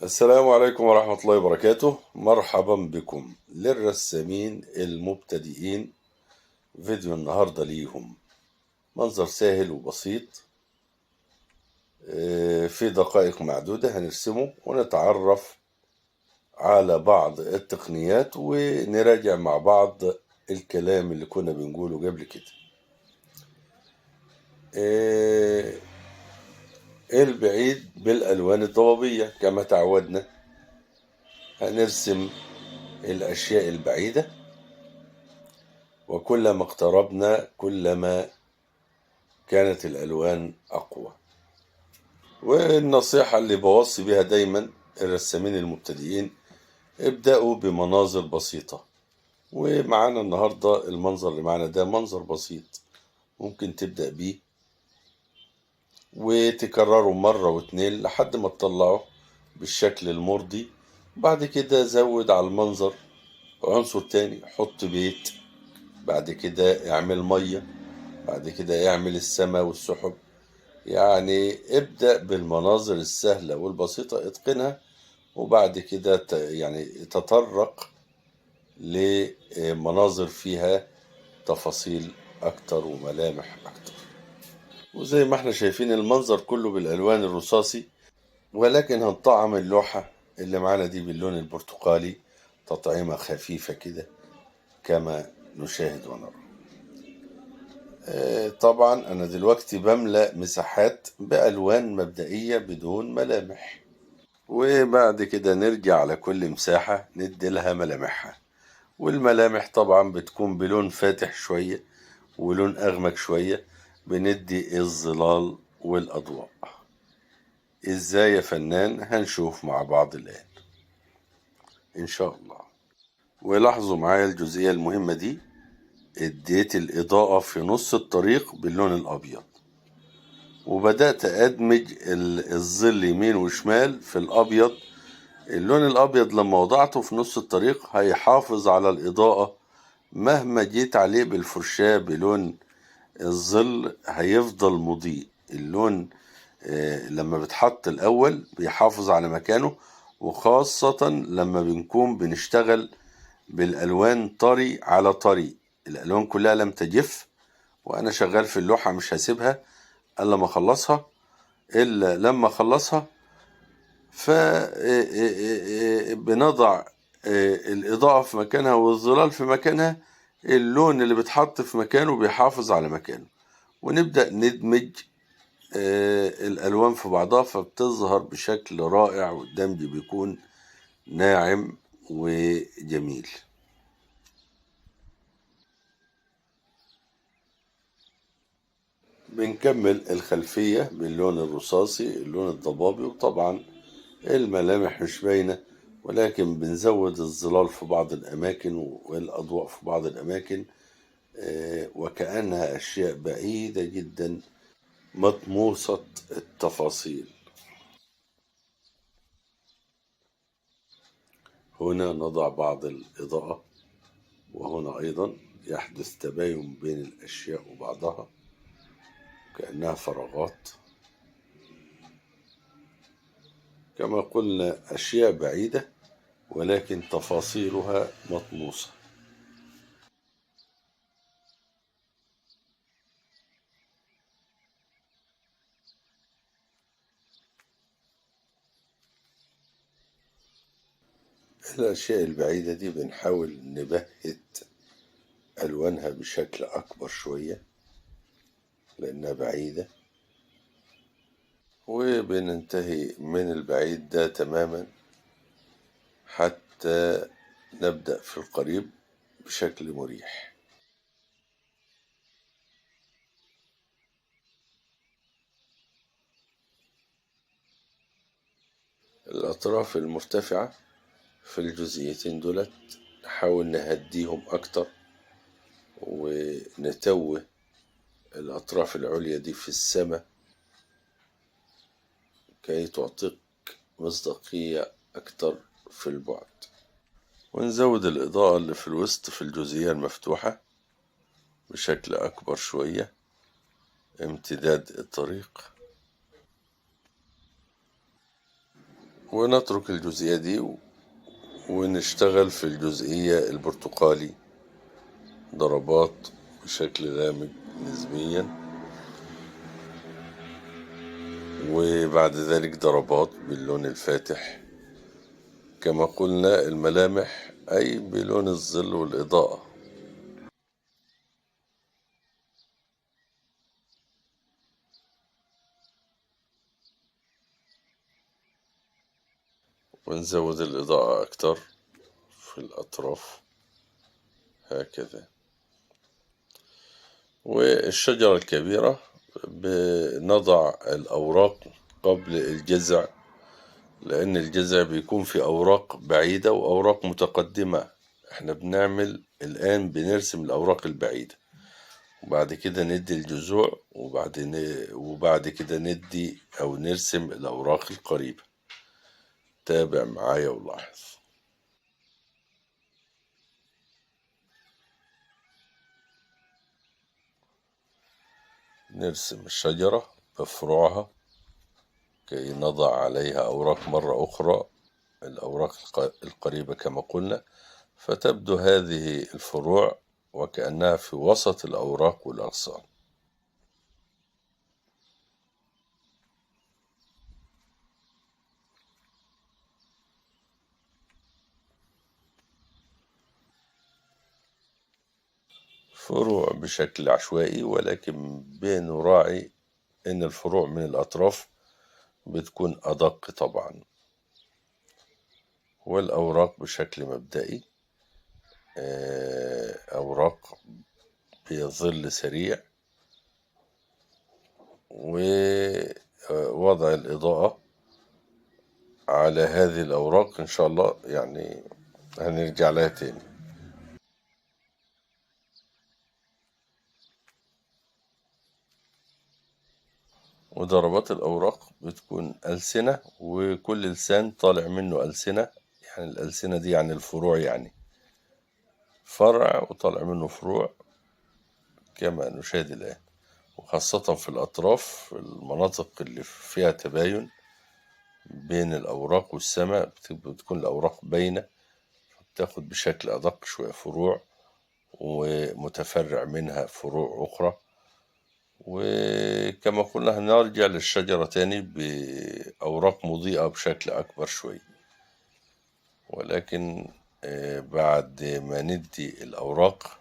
السلام عليكم ورحمة الله وبركاته. مرحبا بكم للرسامين المبتدئين. فيديو النهاردة ليهم منظر سهل وبسيط. في دقائق معدودة هنرسمه ونتعرف على بعض التقنيات ونراجع مع بعض الكلام اللي كنا بنقوله قبل كده. البعيد بالألوان الضبابية كما تعودنا، هنرسم الأشياء البعيدة، وكلما اقتربنا كلما كانت الألوان أقوى. والنصيحة اللي بوصي بها دايما الرسامين المبتدئين: ابدأوا بمناظر بسيطة. ومعانا النهاردة المنظر اللي معانا ده منظر بسيط ممكن تبدأ بيه وتكرره مرة واتنين لحد ما تطلعه بالشكل المرضي. بعد كده زود على المنظر عنصر تاني، حط بيت، بعد كده اعمل مية، بعد كده اعمل السماء والسحب. يعني ابدأ بالمناظر السهلة والبسيطة، اتقنها، وبعد كده يعني تطرق لمناظر فيها تفاصيل أكتر وملامح أكتر. وزي ما احنا شايفين المنظر كله بالألوان الرصاصي، ولكن هنطعم اللوحة اللي معانا دي باللون البرتقالي تطعيمة خفيفة كده كما نشاهد ونرى. طبعا أنا دلوقتي بملأ مساحات بألوان مبدئية بدون ملامح، وبعد كده نرجع على كل مساحة ندي لها ملامحها. والملامح طبعا بتكون بلون فاتح شوية ولون أغمق شوية، بندي الظلال والأضواء. إزاي يا فنان؟ هنشوف مع بعض الآن إن شاء الله. ولاحظوا معايا الجزئية المهمة دي، اديت الإضاءة في نص الطريق باللون الأبيض، وبدأت أدمج الظل يمين وشمال في الأبيض. اللون الأبيض لما وضعته في نص الطريق هيحافظ على الإضاءة، مهما جيت عليه بالفرشاة بلون الظل هيفضل مضيء. اللون لما بتحط الأول بيحافظ على مكانه، وخاصة لما بنكون بنشتغل بالألوان طري على طري، الألوان كلها لم تجف، وأنا شغال في اللوحة مش هسيبها إلا لما أخلصها. فبنضع الإضاءة في مكانها والظلال في مكانها، اللون اللي بيتحط في مكانه بيحافظ على مكانه، ونبدأ ندمج الألوان في بعضها فبتظهر بشكل رائع، والدمج بيكون ناعم وجميل. بنكمل الخلفية باللون الرصاصي اللون الضبابي، وطبعا الملامح مش باينة، ولكن بنزود الظلال في بعض الأماكن والأضواء في بعض الأماكن، وكأنها أشياء بعيدة جدا مطموسة التفاصيل. هنا نضع بعض الإضاءة، وهنا أيضا يحدث تباين بين الأشياء وبعضها كأنها فراغات. كما قلنا أشياء بعيدة ولكن تفاصيلها مطموسة. الأشياء البعيدة دي بنحاول نبهت ألوانها بشكل أكبر شوية لأنها بعيدة، وبننتهي من البعيد ده تماما حتى نبدأ في القريب بشكل مريح. الأطراف المرتفعة في الجزئيتين دولت نحاول نهديهم أكتر، ونتوه الأطراف العليا دي في السماء كي تعطيك مصداقية أكتر في البعد. ونزود الإضاءة اللي في الوسط في الجزئية المفتوحة بشكل أكبر شوية، امتداد الطريق. ونترك الجزئية دي ونشتغل في الجزئية البرتقالي ضربات بشكل غامق نسبيا، وبعد ذلك ضربات باللون الفاتح كما قلنا. الملامح أي بلون الظل والإضاءة. ونزود الإضاءة أكتر في الأطراف هكذا. والشجرة الكبيرة بنضع الأوراق قبل الجذع، لأن الجذع بيكون في أوراق بعيدة وأوراق متقدمة. احنا بنعمل الآن بنرسم الأوراق البعيدة، وبعد كده ندي الجذوع، وبعد كده ندي أو نرسم الأوراق القريبة. تابع معايا ولاحظ. نرسم الشجرة بفروعها كي نضع عليها أوراق مرة أخرى، الأوراق القريبة كما قلنا، فتبدو هذه الفروع وكأنها في وسط الأوراق والأغصان. فروع بشكل عشوائي، ولكن بنراعي إن الفروع من الأطراف بتكون أدق طبعا. والأوراق بشكل مبدئي أوراق بظل سريع، ووضع الإضاءة على هذه الأوراق إن شاء الله، يعني هنرجع لها تاني. وضربات الأوراق بتكون ألسنة، وكل لسان طالع منه ألسنة. يعني الألسنة دي يعني الفروع، يعني فرع وطالع منه فروع كما نشاهد الآن. وخاصة في الأطراف، في المناطق اللي فيها تباين بين الأوراق والسماء بتكون الأوراق باينة، بتاخد بشكل أدق شوية فروع، ومتفرع منها فروع أخرى. وكما قلنا هنرجع للشجرة تاني بأوراق مضيئة بشكل أكبر شوية، ولكن بعد ما ندي الأوراق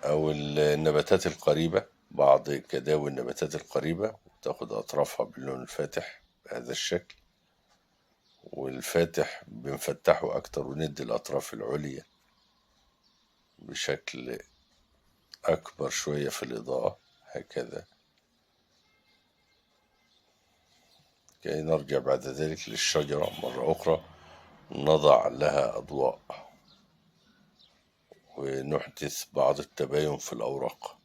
أو النباتات القريبة، بعض كداوي النباتات القريبة وتاخد أطرافها باللون الفاتح بهذا الشكل، والفاتح بنفتحه أكتر وندي الأطراف العليا بشكل أكبر شوية في الإضاءة هكذا، كي نرجع بعد ذلك للشجرة مرة أخرى نضع لها أضواء ونحدث بعض التباين في الأوراق.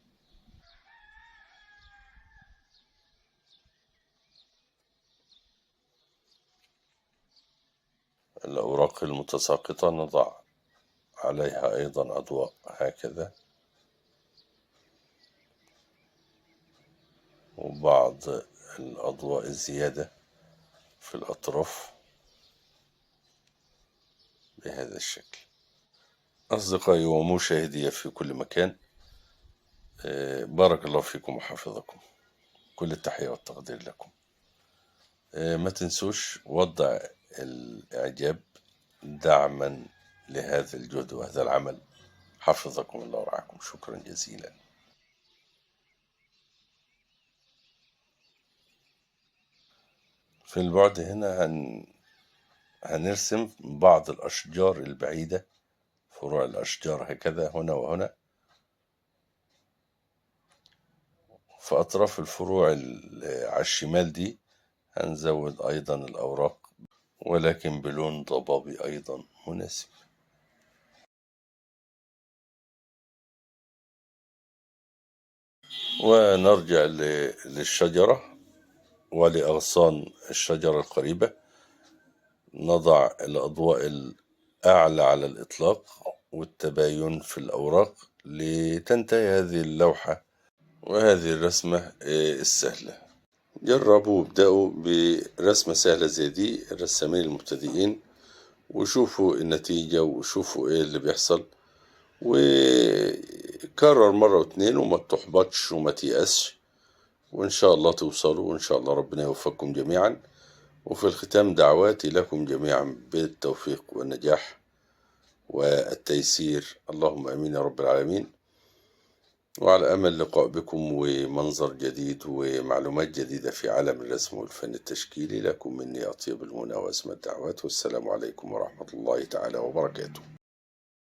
الأوراق المتساقطة نضع عليها أيضا أضواء هكذا، وبعض الأضواء الزيادة في الأطراف بهذا الشكل. أصدقائي ومشاهدي في كل مكان، بارك الله فيكم وحفظكم. كل التحية والتقدير لكم. ما تنسوش وضع الإعجاب دعما لهذا الجهد وهذا العمل. حفظكم الله ورعاكم. شكرا جزيلا. في البعد هنا هنرسم بعض الأشجار البعيدة، فروع الأشجار هكذا هنا وهنا. في أطراف الفروع على الشمال دي هنزود أيضا الأوراق، ولكن بلون ضبابي أيضا مناسب. ونرجع للشجرة ولأغصان الشجرة القريبة، نضع الأضواء الأعلى على الإطلاق والتباين في الأوراق لتنتهي هذه اللوحة وهذه الرسمة السهلة. جربوا وابدأوا برسمة سهلة زي دي الرسامين المبتدئين، وشوفوا النتيجة وشوفوا ايه اللي بيحصل، وكرر مرة واتنين وما تحبطش وما تيأسش، وإن شاء الله توصلوا، وإن شاء الله ربنا يوفقكم جميعا. وفي الختام دعواتي لكم جميعا بالتوفيق والنجاح والتيسير، اللهم امين يا رب العالمين. وعلى امل لقاء بكم ومنظر جديد ومعلومات جديدة في عالم الرسم والفن التشكيلي. لكم مني اطيب المنى واسمى الدعوات، والسلام عليكم ورحمة الله تعالى وبركاته.